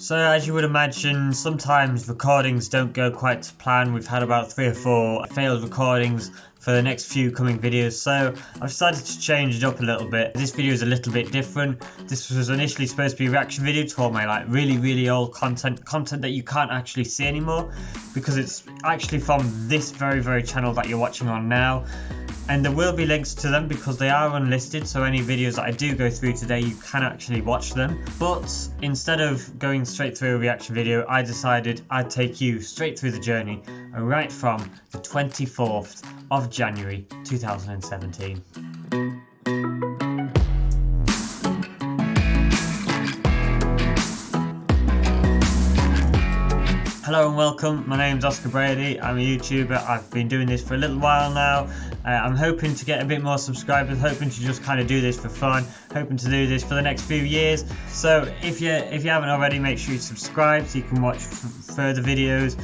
So as you would imagine, sometimes recordings don't go quite to plan. We've had about 3 or 4 failed recordings for the next few coming videos, so I've decided to change it up a little bit. This video is a little bit different. This was initially supposed to be a reaction video to all my really old content that you can't actually see anymore, because it's actually from this very channel that you're watching on now. And there will be links to them because they are unlisted, so any videos that I do go through today, you can actually watch them. But instead of going straight through a reaction video, I decided I'd take you straight through the journey, right from the 24th of January 2017. Hello and welcome, my name's Oscair Brady, I'm a YouTuber. I've been doing this for a little while now. I'm hoping to get a bit more subscribers, hoping to just kind of do this for fun, hoping to do this for the next few years. So if you haven't already, make sure you subscribe so you can watch further videos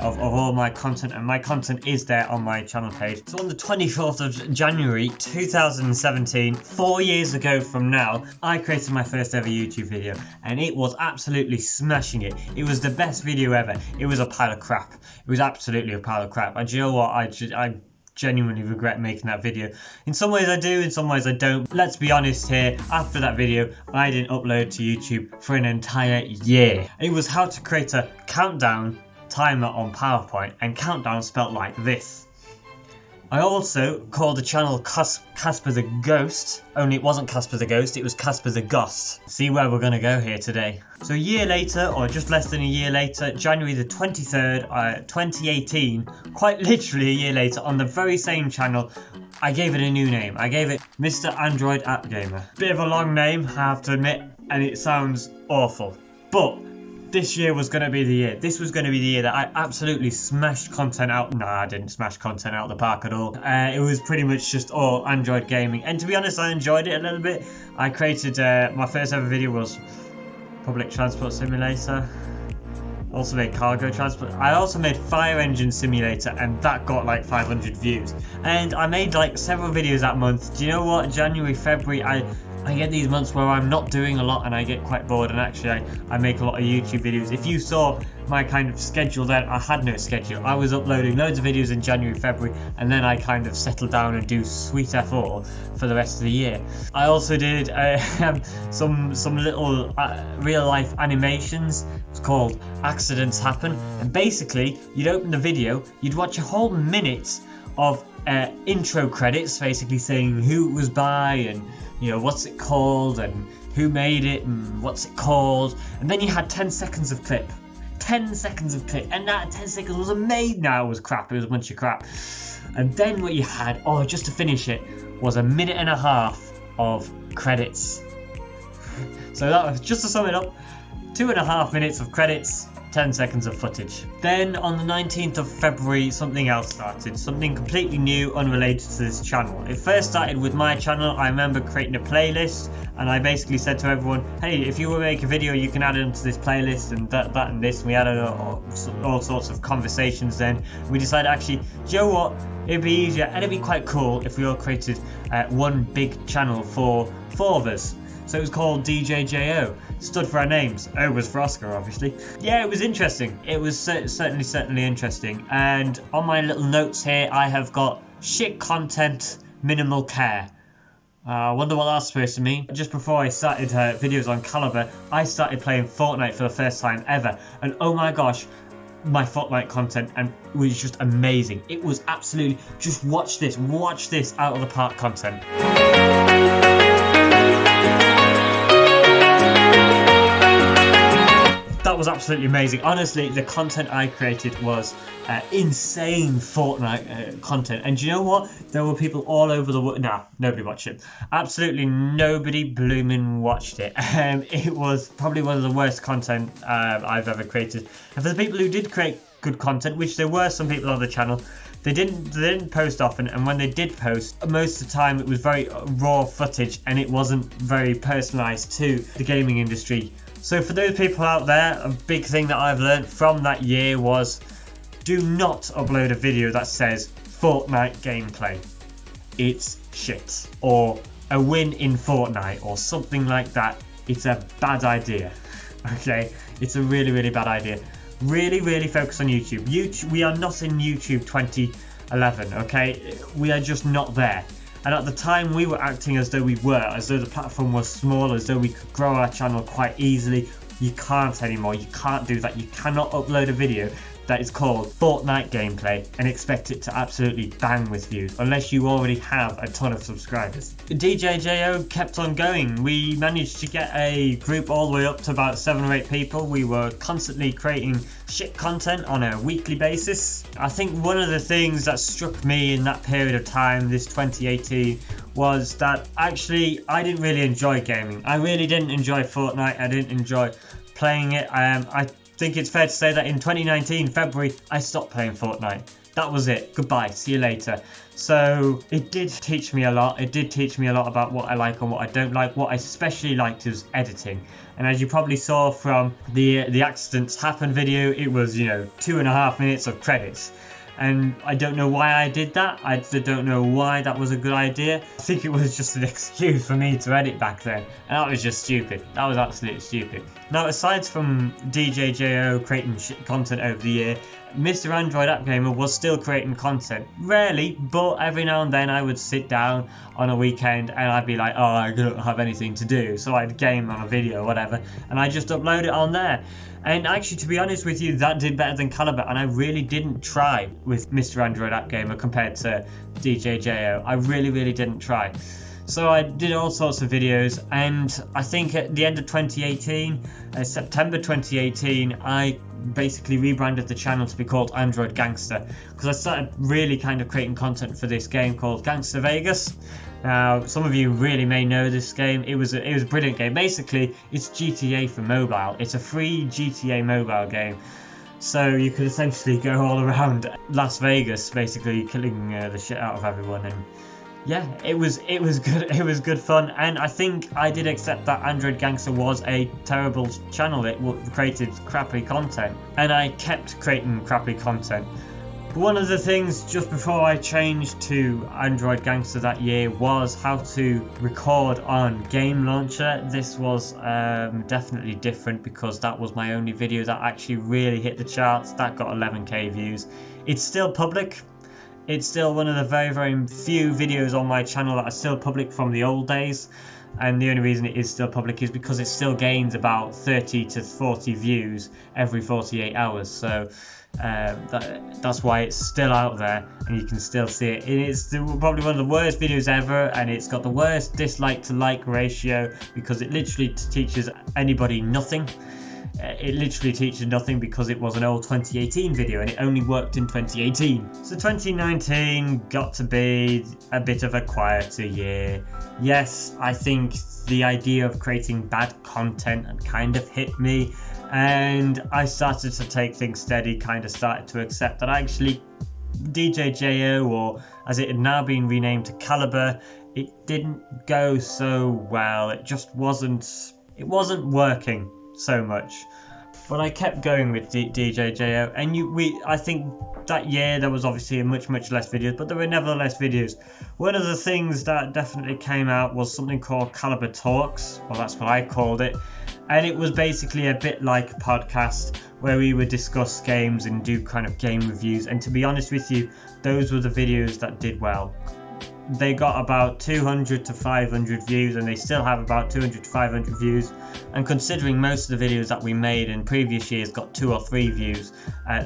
of all my content, and my content is there on my channel page. So on the 24th of January 2017, 4 years ago from now, I created my first ever YouTube video, and it was absolutely smashing it. It was the best video ever. It was a pile of crap. It was absolutely a pile of crap. And do you know what? I genuinely regret making that video. In some ways I do, in some ways I don't. Let's be honest here, after that video I didn't upload to YouTube for an entire year. It was how to create a countdown timer on PowerPoint, and countdown spelt like this. I also called the channel Casper the Ghost, only it wasn't Casper the Ghost, it was Casper the Ghost. See where we're going to go here today. So a year later, or just less than a year later, January the 23rd, 2018, quite literally a year later, on the very same channel, I gave it a new name. I gave it Mr. Android App Gamer. Bit of a long name, I have to admit, and it sounds awful. But this year was going to be the year. This was going to be the year that I absolutely smashed content out. Nah, I didn't smash content out of the park at all. It was pretty much just all Android gaming. And to be honest, I enjoyed it a little bit. I created, my first ever video was Public Transport Simulator. Also made Cargo Transport. I also made Fire Engine Simulator, and that got like 500 views. And I made like several videos that month. Do you know what? January, February, I get these months where I'm not doing a lot and I get quite bored, and actually I make a lot of YouTube videos. If you saw my kind of schedule then, I had no schedule. I was uploading loads of videos in January, February, and then I kind of settled down and do sweet F4 for the rest of the year. I also did some little real life animations. It's called Accidents Happen, and basically you'd open the video, you'd watch a whole minute of intro credits, basically saying who it was by and you know what's it called and who made it and what's it called, and then you had 10 seconds of clip. 10 seconds of clip, and that 10 seconds was amazing. Now it was crap, it was a bunch of crap. And then what you had, just to finish it, was a minute and a half of credits. So that was, just to sum it up, 2.5 minutes of credits, 10 seconds of footage. Then on the 19th of February, something else started, something completely new, unrelated to this channel. It first started with my channel. I remember creating a playlist, and I basically said to everyone, hey, if you will make a video, you can add it into this playlist, and that and this. And we had all sorts of conversations then. We decided, actually, do you know what? It'd be easier and it'd be quite cool if we all created one big channel for 4 of us. So it was called DJJO, stood for our names. O was for Oscar, obviously. Yeah, it was interesting. It was certainly interesting. And on my little notes here, I have got shit content, minimal care. I wonder what that's supposed to mean. Just before I started videos on Calibre, I started playing Fortnite for the first time ever. And oh my gosh, my Fortnite content was just amazing. It was absolutely, just watch this out of the park content. That was absolutely amazing. Honestly, the content I created was insane Fortnite content. And do you know what? There were people all over the world. Nah, nobody watched it. Absolutely nobody blooming watched it. It was probably one of the worst content I've ever created. And for the people who did create good content, which there were some people on the channel, they didn't post often, and when they did post, most of the time it was very raw footage, and it wasn't very personalised to the gaming industry. So for those people out there, a big thing that I've learned from that year was, do not upload a video that says Fortnite gameplay. It's shit. Or a win in Fortnite or something like that. It's a bad idea. Okay? It's a really, really bad idea. Really focus on YouTube. We are not in YouTube 2011, okay? We are just not there. And at the time we were acting as though we were, as though the platform was small, as though we could grow our channel quite easily. You can't anymore. You can't do that. You cannot upload a video that is called Fortnite gameplay and expect it to absolutely bang with views unless you already have a ton of subscribers. DJJO kept on going. We managed to get a group all the way up to about 7 or 8 people. We were constantly creating shit content on a weekly basis. I think one of the things that struck me in that period of time, this 2018, was that actually I didn't really enjoy gaming. I really didn't enjoy Fortnite. I didn't enjoy playing it. I think it's fair to say that in 2019 February I stopped playing Fortnite. That was it. Goodbye. See you later. So it did teach me a lot. It did teach me a lot about what I like and what I don't like. What I especially liked was editing. And as you probably saw from the Accidents Happen video, it was, 2.5 minutes of credits. And I don't know why I did that. I don't know why that was a good idea. I think it was just an excuse for me to edit back then. And that was just stupid. That was absolutely stupid. Now, aside from DJJO creating shit content over the year, Mr. Android App Gamer was still creating content. Rarely, but every now and then I would sit down on a weekend and I'd be like, oh, I don't have anything to do. So I'd game on a video or whatever, and I just upload it on there. And actually, to be honest with you, that did better than Calibre, and I really didn't try with Mr. Android App Gamer compared to DJJO. I really didn't try. So I did all sorts of videos, and I think at the end of 2018, September 2018, I basically rebranded the channel to be called Android Gangster, because I started really kind of creating content for this game called Gangster Vegas. Now, some of you really may know this game. It was a brilliant game. Basically, it's GTA for mobile. It's a free GTA mobile game. So you could essentially go all around Las Vegas, basically killing the shit out of everyone. And yeah, it was good. It was good fun, and I think I did accept that Android Gangster was a terrible channel. It created crappy content, and I kept creating crappy content. One of the things just before I changed to Android Gangster that year was how to record on Game Launcher. This was definitely different because that was my only video that actually really hit the charts. That got 11k views. It's still public. It's still one of the very few videos on my channel that are still public from the old days. And the only reason it is still public is because it still gains about 30 to 40 views every 48 hours. So that's why it's still out there and you can still see it. It's probably one of the worst videos ever, and it's got the worst dislike to like ratio because it literally teaches anybody nothing. It literally teaches nothing because it was an old 2018 video and it only worked in 2018. So 2019 got to be a bit of a quieter year. Yes, I think the idea of creating bad content kind of hit me, and I started to take things steady, kind of started to accept that actually DJJO, or as it had now been renamed to Calibre, it didn't go so well. It just wasn't working so much. But I kept going with DJJO, and I think that year there was obviously much less videos, but there were nevertheless videos. One of the things that definitely came out was something called Calibre Talks. Well, that's what I called it, and it was basically a bit like a podcast where we would discuss games and do kind of game reviews. And to be honest with you, those were the videos that did well. They got about 200 to 500 views, and they still have about 200 to 500 views. And considering most of the videos that we made in previous years got 2 or 3 views,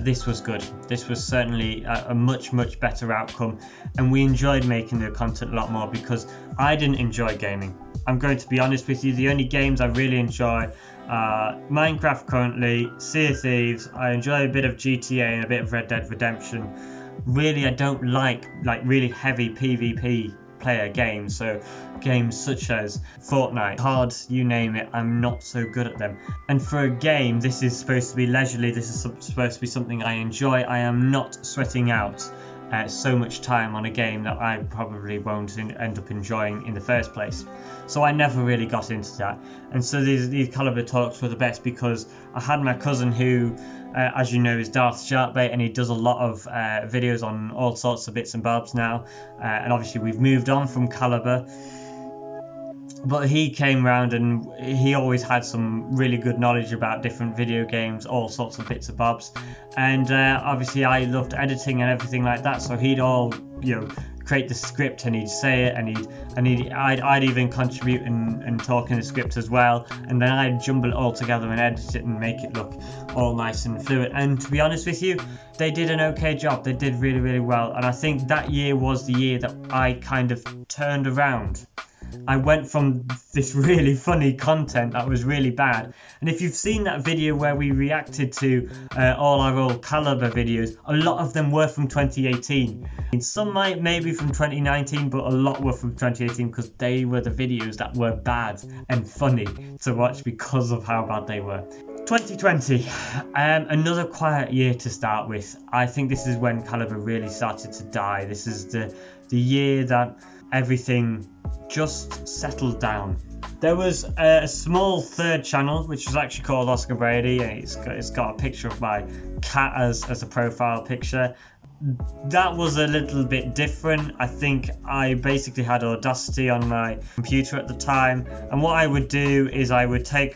this was good. This was certainly a much better outcome, and we enjoyed making the content a lot more because I didn't enjoy gaming. I'm going to be honest with you, the only games I really enjoy are Minecraft currently, Sea of Thieves. I enjoy a bit of GTA and a bit of Red Dead Redemption. Really, I don't like really heavy PvP player games, so games such as Fortnite, COD, you name it, I'm not so good at them. And for a game, this is supposed to be leisurely, this is supposed to be something I enjoy. I am not sweating out so much time on a game that I probably won't end up enjoying in the first place. So I never really got into that. And so these Calibre Talks were the best because I had my cousin who, as you know, is Darth Sharpbait, and he does a lot of videos on all sorts of bits and bobs now. And obviously we've moved on from Calibre. But he came round and he always had some really good knowledge about different video games, all sorts of bits and bobs. And obviously I loved editing and everything like that, so he'd all, create the script and he'd say it, and I'd even contribute and talk in the script as well, and then I'd jumble it all together and edit it and make it look all nice and fluid. And to be honest with you, they did an okay job. They did really, really well, and I think that year was the year that I kind of turned around. I went from this really funny content that was really bad, and if you've seen that video where we reacted to all our old Calibre videos, a lot of them were from 2018. Some might maybe from 2019, but a lot were from 2018 because they were the videos that were bad and funny to watch because of how bad they were. 2020, another quiet year to start with. I think this is when Calibre really started to die. This is the year that everything just settled down. There was a small third channel which was actually called Oscair Brady, and it's got a picture of my cat as a profile picture. That was a little bit different. I think I basically had Audacity on my computer at the time, and what I would do is I would take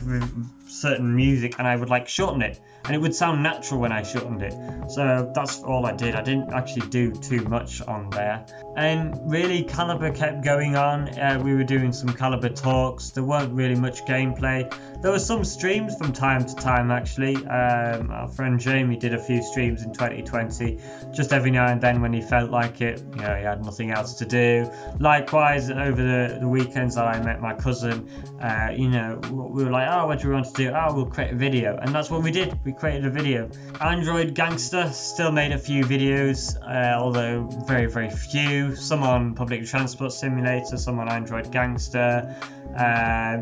certain music and I would shorten it, and it would sound natural when I shortened it. So that's all I did. I didn't actually do too much on there. And really, Calibre kept going on. We were doing some Calibre talks. There weren't really much gameplay. There were some streams from time to time, actually. Our friend Jamie did a few streams in 2020, just every now and then when he felt like it. He had nothing else to do. Likewise, over the weekends that I met my cousin, we were like, oh, what do we want to do? Oh, we'll create a video. And that's what we did. We created a video. Android Gangster still made a few videos, although very, very few. Some on Public Transport Simulator, some on Android Gangster,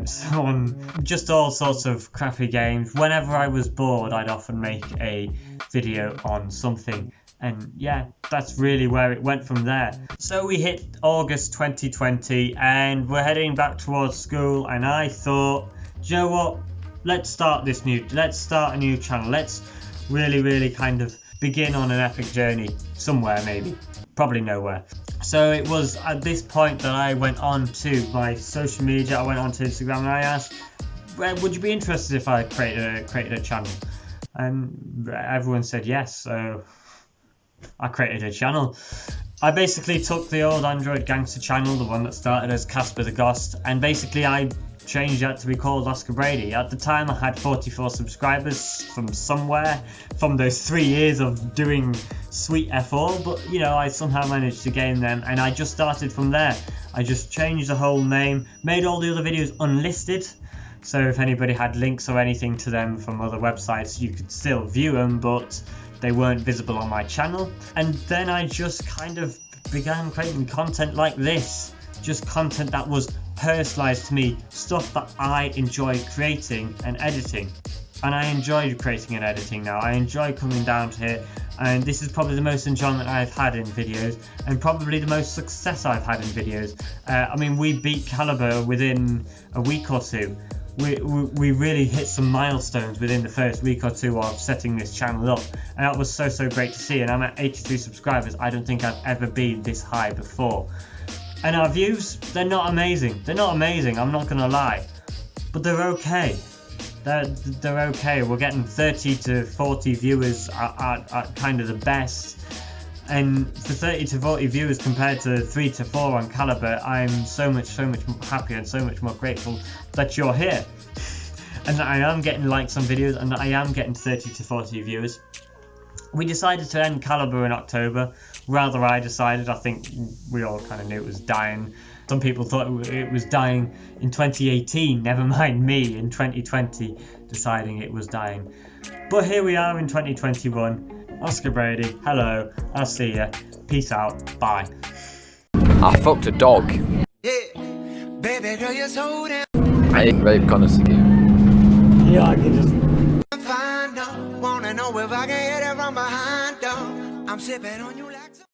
some on just all sorts of crappy games. Whenever I was bored, I'd often make a video on something. And yeah, that's really where it went from there. So we hit August 2020 and we're heading back towards school, and I thought, do you know what? Let's start a new channel. Let's really kind of begin on an epic journey somewhere, maybe. Probably nowhere. So it was at this point that I went on to my social media. I went on to Instagram and I asked, would you be interested if I created a channel? And everyone said yes, so I created a channel. I basically took the old Android Gangster channel, the one that started as Casper the Ghost, and basically I changed that to be called Oscair Brady. At the time I had 44 subscribers from somewhere, from those 3 years of doing sweet F4, but I somehow managed to gain them, and I just started from there. I just changed the whole name, made all the other videos unlisted, so if anybody had links or anything to them from other websites, you could still view them, but they weren't visible on my channel. And then I just kind of began creating content like this, just content that was personalized to me, stuff that I enjoy creating and editing. And I enjoy creating and editing now. I enjoy coming down to here, and this is probably the most enjoyment I've had in videos, and probably the most success I've had in videos. We beat Calibre within a week or two. We really hit some milestones within the first week or two of setting this channel up, and that was so great to see. And I'm at 83 subscribers. I don't think I've ever been this high before. And our views, they're not amazing. I'm not gonna lie, but they're okay. They're okay. We're getting 30 to 40 viewers at kind of the best. And for 30 to 40 viewers compared to 3 to 4 on Calibre, I'm so much happier and so much more grateful that you're here. And that I am getting likes on videos, and that I am getting 30 to 40 viewers. We decided to end Calibre in October. Rather, I decided. I think we all kind of knew it was dying. Some people thought it was dying in 2018, never mind me in 2020 deciding it was dying. But here we are in 2021. Oscair Brady, hello, I'll see ya. Peace out, bye. I fucked a dog. Yeah, baby girl, you're so damn. I didn't rape Connors again. Yeah, I can just... Wanna know if I can hit it from behind, though. I'm sipping on you like